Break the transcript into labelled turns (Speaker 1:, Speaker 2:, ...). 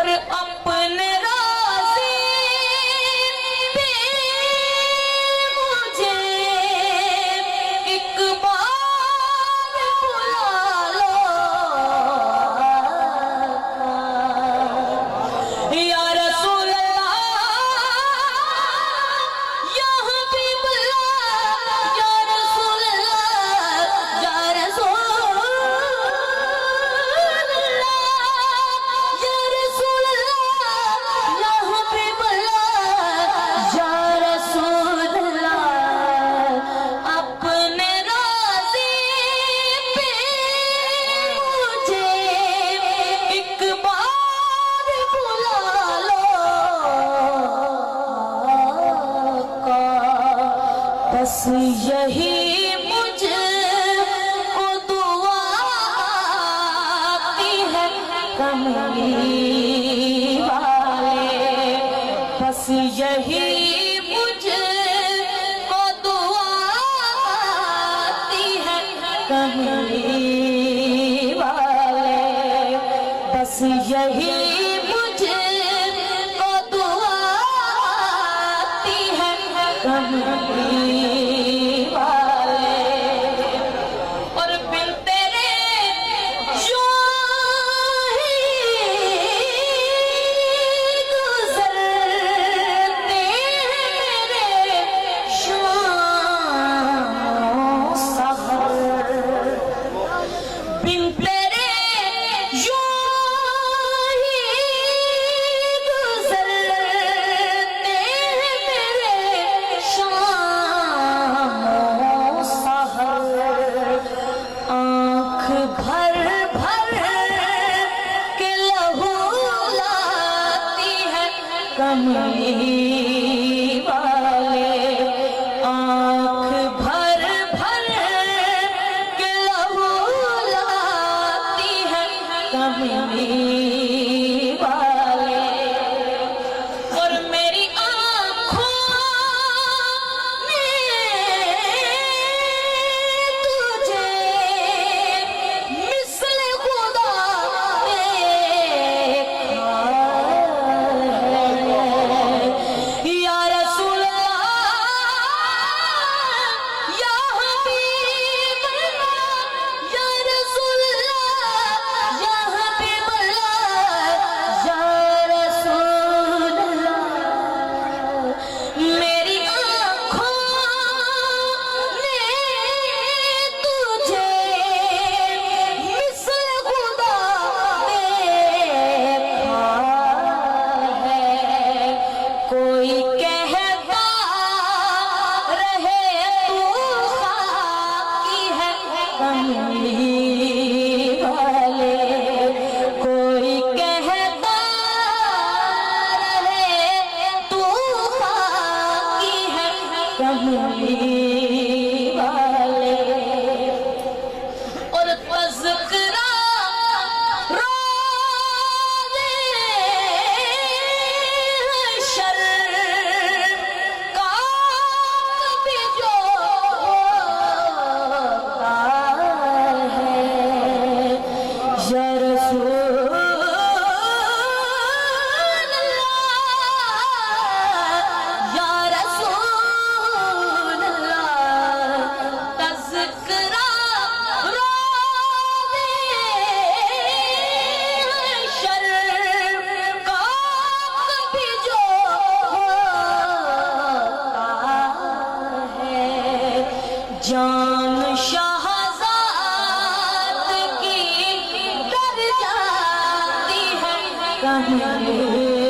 Speaker 1: और अपने राज़ी पे मुझे एक बार बुला लो या रसूल अल्लाह, या हबीब अल्लाह, या रसूल अल्लाह, या रसूल बस यही मुझको दुआ आती है कमली वाले, बस यही मुझको दुआ आती है कमली वाले, बस यही मुझको दुआ आती है कमली वाले। और बिन तेरे यूं ही गुज़रते हैं मेरे शाम सहर, बिन तेरे यूं ही गुज़रते हैं मेरे शाम सहर। आँख भर भर के लहू लाती है कमली वाले, आँख भर भर के लहू लाती है कमली वाले। और मेरी आँखों ने तुझे मिसल खुदा देखा है या रसूल अल्लाह, या हबीब अल्लाह, या रसूल अल्लाह, या हबीब अल्लाह, या रसूल अल्लाह। मेरी आँखों ने तुझे मिसल खुदा देखा है, कोई कहता रहे तू खाकी है कमली वाले, कोई कहता रहे तू खाकी है कमली वाले। और तज़किरा रोज़े हशर का कभी जो होता है या रसूल अल्लाह, या रसूल अल्लाह। तज़किरा रोज़े हशर का कभी जो होता है, जान शहज़ाद की डर जाती है कमली